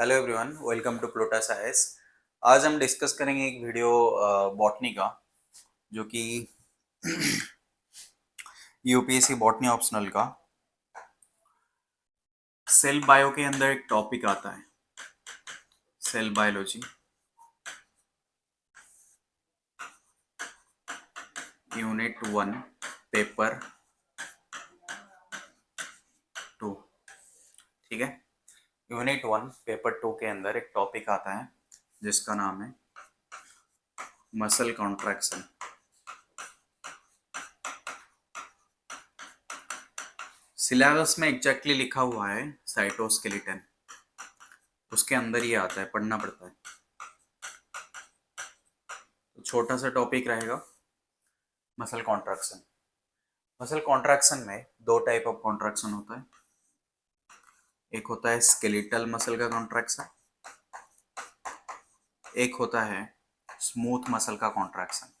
Hello everyone, welcome to Plutus IAS. आज हम discuss करेंगे एक वीडियो बॉटनी का, जो कि यूपीएससी बॉटनी ऑप्शनल का सेल बायो के अंदर एक टॉपिक आता है, सेल बायोलॉजी, यूनिट 1, पेपर 2। ठीक है, यूनिट 1 पेपर 2 के अंदर एक टॉपिक आता है जिसका नाम है मसल कॉन्ट्रैक्शन। सिलेबस में एग्जैक्टली लिखा हुआ है साइटोस्केलेटन, उसके अंदर ही आता है, पढ़ना पड़ता है। तो छोटा सा टॉपिक रहेगा मसल कॉन्ट्रैक्शन। मसल कॉन्ट्रैक्शन में दो टाइप ऑफ कॉन्ट्रैक्शन होता है। एक होता है स्केलेटल मसल का कॉन्ट्रैक्शन, एक होता है स्मूथ मसल का कॉन्ट्रैक्शन।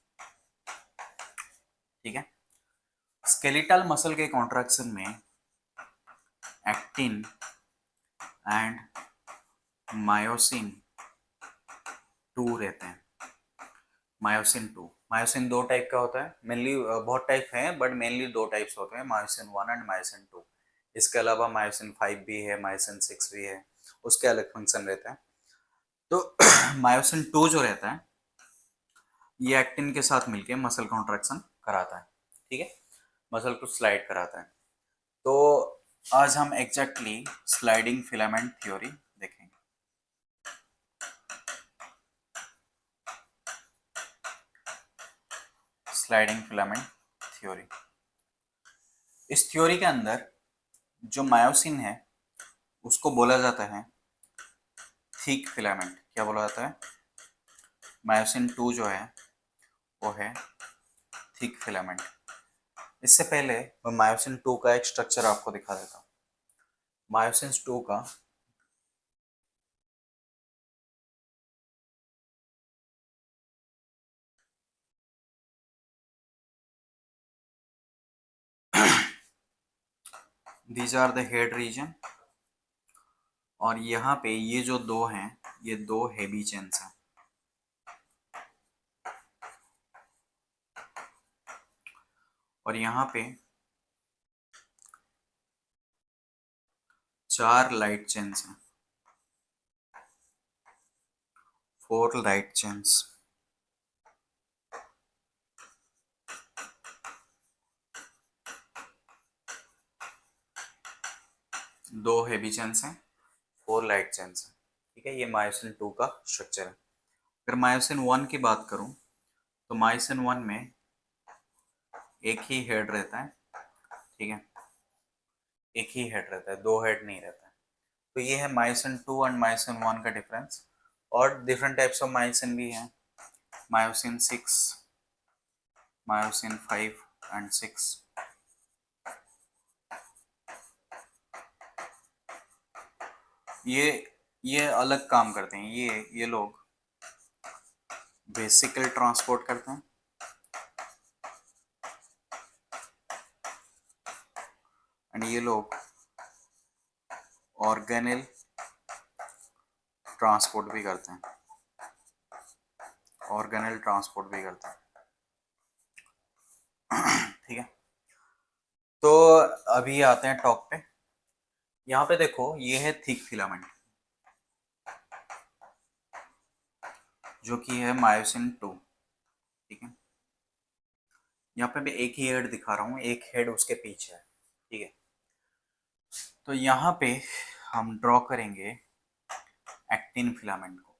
ठीक है, स्केलेटल मसल के कॉन्ट्रैक्शन में एक्टिन एंड मायोसिन 2 रहते हैं। मायोसिन दो टाइप का होता है, मेनली बहुत टाइप हैं बट मेनली दो टाइप्स होते हैं, मायोसिन 1 एंड मायोसिन 2। इसके अलावा मायोसिन 5 भी है, मायोसिन 6 भी है, उसके अलग फंक्शन रहता है। तो मायोसिन 2 जो रहता है ये एक्टिन के साथ मिलके मसल कॉन्ट्रैक्शन कराता है। ठीक है, मसल को स्लाइड कराता है। तो आज हम एग्जैक्टली स्लाइडिंग फिलामेंट थ्योरी देखेंगे। स्लाइडिंग फिलामेंट थ्योरी, इस थ्योरी के अंदर जो मायोसिन है उसको बोला जाता है थिक फिलामेंट। क्या बोला जाता है? मायोसिन 2 जो है वो है थिक फिलामेंट। इससे पहले मैं मायोसिन 2 का एक स्ट्रक्चर आपको दिखा देता हूँ। मायोसिन 2 का these are the head region, और यहाँ पे ये जो दो हैं ये दो हेवी चेन्स हैं। और यहाँ पे 4 लाइट चेन्स हैं, 4 लाइट चेन्स। दो हेवी चेन्स हैं, 4 लाइट चेन्स हैं। ठीक है, ये मायोसिन 2 का स्ट्रक्चर है। अगर मायोसिन 1 की बात करूं तो मायोसिन 1 में एक ही हेड रहता है। ठीक है, एक ही हेड रहता है, दो हेड नहीं रहता है। तो ये है मायोसिन 2 एंड मायोसिन 1 का डिफरेंस। और डिफरेंट टाइप्स ऑफ मायोसिन भी हैं, मायोसिन 6, मायोसिन 5 एंड 6। ये अलग काम करते हैं। ये लोग वेसिकल ट्रांसपोर्ट करते हैं, एंड ये लोग ऑर्गेनेल ट्रांसपोर्ट भी करते हैं, ऑर्गेनेल ट्रांसपोर्ट भी करते हैं। ठीक है, तो अभी आते हैं टॉप पे। यहाँ पे देखो, ये है थिक फिलामेंट जो कि है मायोसिन 2। ठीक है, यहाँ पे मैं एक ही हेड दिखा रहा हूँ, एक हेड उसके पीछे है। ठीक है, तो यहाँ पे हम ड्रॉ करेंगे एक्टिन फिलामेंट को।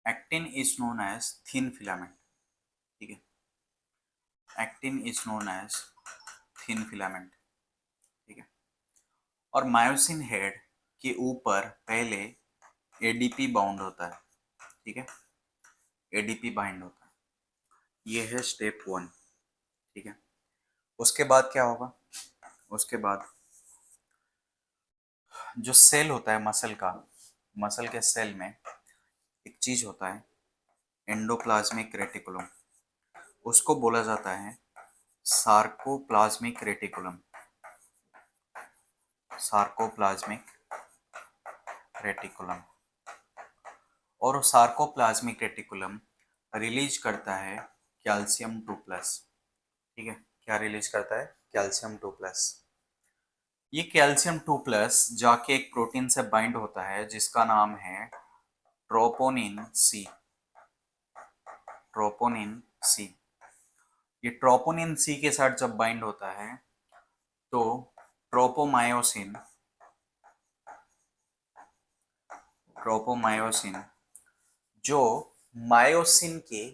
Actin is known as thin filament. ठीक है, actin is known as thin filament. ठीक है, और मायोसिन हेड के ऊपर पहले एडीपी बाउंड होता है। ठीक है, एडीपी बाइंड होता है। ये है स्टेप 1। ठीक है, उसके बाद क्या होगा? उसके बाद जो सेल होता है मसल का, मसल के सेल में एक चीज होता है एंडोप्लाज्मिक रेटिकुलम, उसको बोला जाता है सार्कोप्लाज्मिक रेटिकुलम। सार्कोप्लाज्मिक रेटिकुलम, और सार्कोप्लाज्मिक रेटिकुलम रिलीज करता है कैल्शियम 2+। ठीक है, क्या रिलीज करता है? कैल्शियम 2+। ये कैल्शियम 2+ जाके एक प्रोटीन से बाइंड होता है जिसका नाम है ट्रोपोनिन सी। ट्रोपोनिन सी, ये ट्रोपोनिन सी के साथ जब बाइंड होता है तो ट्रोपोमायोसिन ट्रोपोमायोसिन जो मायोसिन के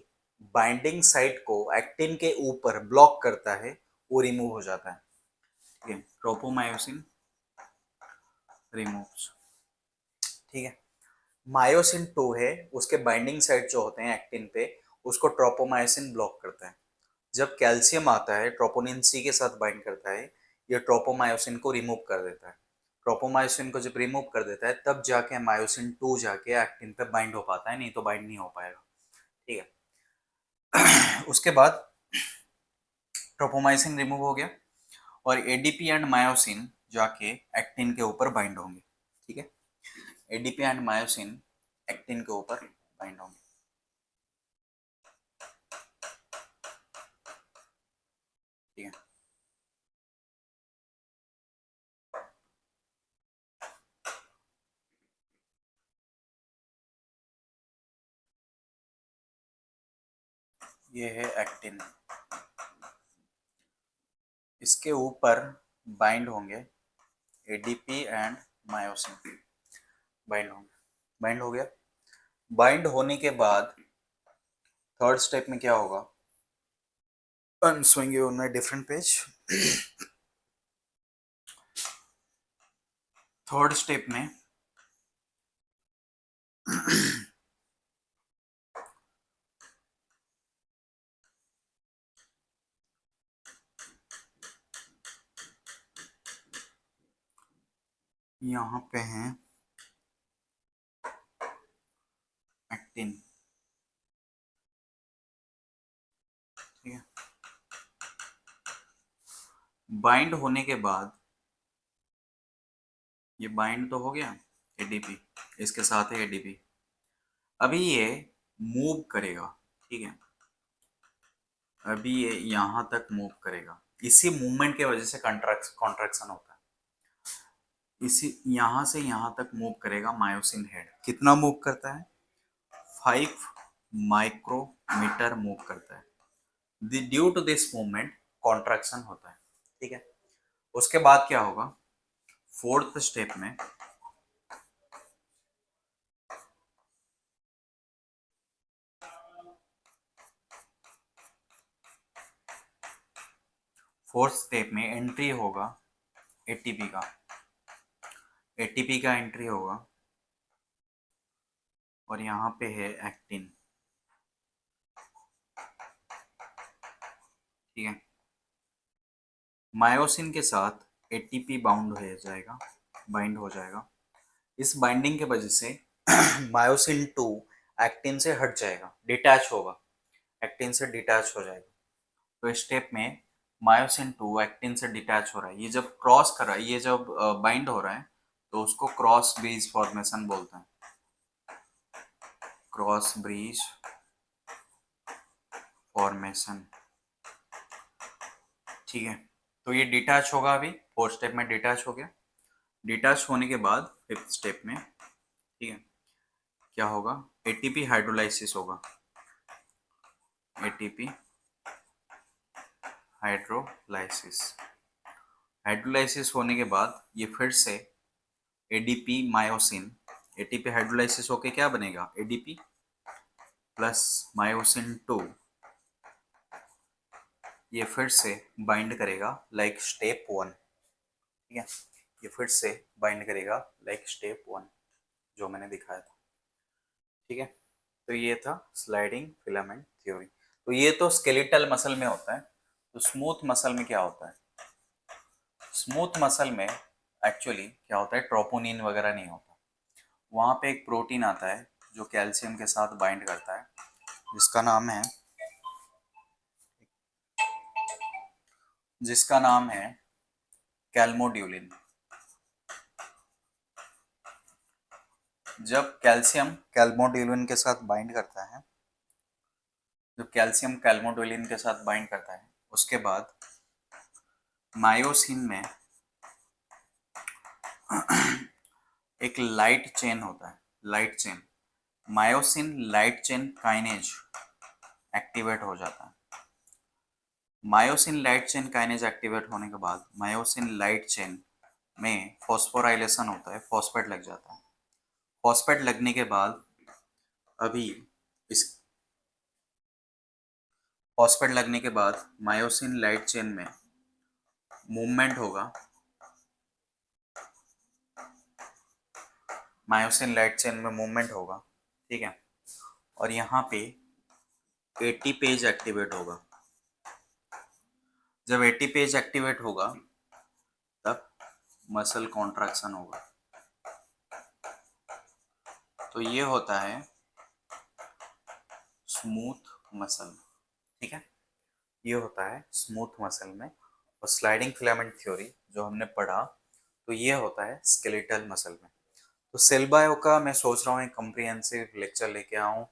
बाइंडिंग साइट को एक्टिन के ऊपर ब्लॉक करता है वो रिमूव हो जाता है। ठीक है, ट्रोपोमायोसिन रिमूव्स। ठीक है, मायोसिन 2 है, उसके बाइंडिंग साइट जो होते हैं एक्टिन पे उसको ट्रोपोमायोसिन ब्लॉक करता है। जब कैल्शियम आता है ट्रोपोनिन सी के साथ बाइंड करता है, ये ट्रोपोमायोसिन को रिमूव कर देता है। ट्रोपोमायोसिन को जब रिमूव कर देता है तब जाके मायोसिन 2 जाके एक्टिन पे बाइंड हो पाता है, नहीं तो बाइंड नहीं हो पाएगा। ठीक है, उसके बाद ट्रोपोमायोसिन रिमूव हो गया और एडीपी एंड मायोसिन जाके एक्टिन के ऊपर बाइंड होंगे। ठीक है, एडीपी एंड मायोसिन एक्टिन के ऊपर बाइंड होंगे। ठीक है, ये है एक्टिन, इसके ऊपर बाइंड होंगे एडीपी एंड मायोसिन, बाइंड होंगे। बाइंड हो गया। बाइंड होने के बाद थर्ड स्टेप में क्या होगा? I am showing you on my different page. Third step में यहाँ पे है एक्टिन। ठीक है, बाइंड होने के बाद ये बाइंड तो हो गया एडीपी, इसके साथ है एडीपी। अभी ये मूव करेगा। ठीक है, अभी ये यहाँ तक मूव करेगा, इसी मूवमेंट के वजह से कॉन्ट्रैक्शन होता है। इसी यहाँ से यहाँ तक मूव करेगा मायोसिन हेड। कितना मूव करता है? 5 माइक्रोमीटर मूव करता है। Due to this movement contraction होता है। ठीक है, उसके बाद क्या होगा? फोर्थ स्टेप में एंट्री होगा एटीपी का। एटीपी का एंट्री होगा और यहाँ पे है एक्टिन। ठीक है, मायोसिन के साथ एटीपी बाइंड हो जाएगा। इस बाइंडिंग के वजह से मायोसिन 2 एक्टिन से हट जाएगा, डिटैच होगा, एक्टिन से डिटैच हो जाएगा। तो स्टेप में मायोसिन 2 एक्टिन से डिटैच हो रहा है। ये जब क्रॉस कर रहा है, ये जब बाइंड हो रहा है तो उसको क्रॉस ब्रिज फॉर्मेशन बोलते हैं। Cross bridge formation. ठीक है, तो ये डिटैच होगा। अभी फोर्थ स्टेप में डिटैच हो गया। डिटैच होने के बाद फिफ्थ स्टेप में, ठीक है, क्या होगा? एटीपी हाइड्रोलाइसिस होगा। ATP hydrolysis. हाइड्रोलाइसिस होने के बाद ये फिर से एडीपी मायोसिन, एटीपी हाइड्रोलाइसिस होके क्या बनेगा? एडीपी प्लस मायोसिन 2, ये फिर से बाइंड करेगा लाइक स्टेप 1। ठीक है, ये फिर से बाइंड करेगा लाइक स्टेप 1 जो मैंने दिखाया था। ठीक है, तो ये था स्लाइडिंग फिलामेंट थ्योरी। तो ये तो स्केलेटल मसल में होता है। तो स्मूथ मसल में क्या होता है? स्मूथ मसल में एक्चुअली क्या होता है? ट्रोपोनिन वगैरह नहीं होता। वहाँ पे एक प्रोटीन आता है जो कैल्शियम के साथ बाइंड करता है, जिसका नाम है कैल्मोड्यूलिन। जब कैल्शियम कैल्मोडुलिन के साथ बाइंड करता है, जब कैल्शियम कैल्मोडुलिन के साथ बाइंड करता है, उसके बाद मायोसिन में एक लाइट चेन होता है, light chain, myosin light chain kinase activate हो जाता है। Myosin light chain kinase activate होने के बाद मायोसिन लाइट चेन में फॉस्फोराइलेशन होता है, फॉस्फेट लग जाता है। फॉस्फेट लगने के बाद अभी इस फॉस्फेट लगने के बाद मायोसिन लाइट चेन में मूवमेंट होगा, मायोसिन लाइट चेन में मूवमेंट होगा, ठीक है। और यहाँ पे 80 पेज एक्टिवेट होगा। जब 80 पेज एक्टिवेट होगा तब मसल कॉन्ट्रैक्शन होगा। तो ये होता है स्मूथ मसल, ठीक है, ये होता है स्मूथ मसल में। और स्लाइडिंग फिलामेंट थ्योरी जो हमने पढ़ा, तो ये होता है स्केलेटल मसल में। तो सेल बायो का मैं सोच रहा हूँ एक कम्प्रिहेंसिव लेक्चर लेके आऊँ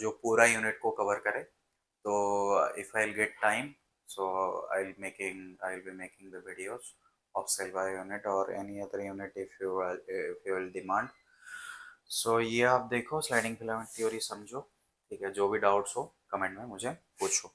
जो पूरा यूनिट को कवर करे। तो if I get time, so I'll be making the videos of cell bio unit or any other unit if you will demand. So ये आप देखो, स्लाइडिंग फिलामेंट थ्योरी समझो, ठीक है। जो भी डाउट्स हो कमेंट में मुझे पूछो।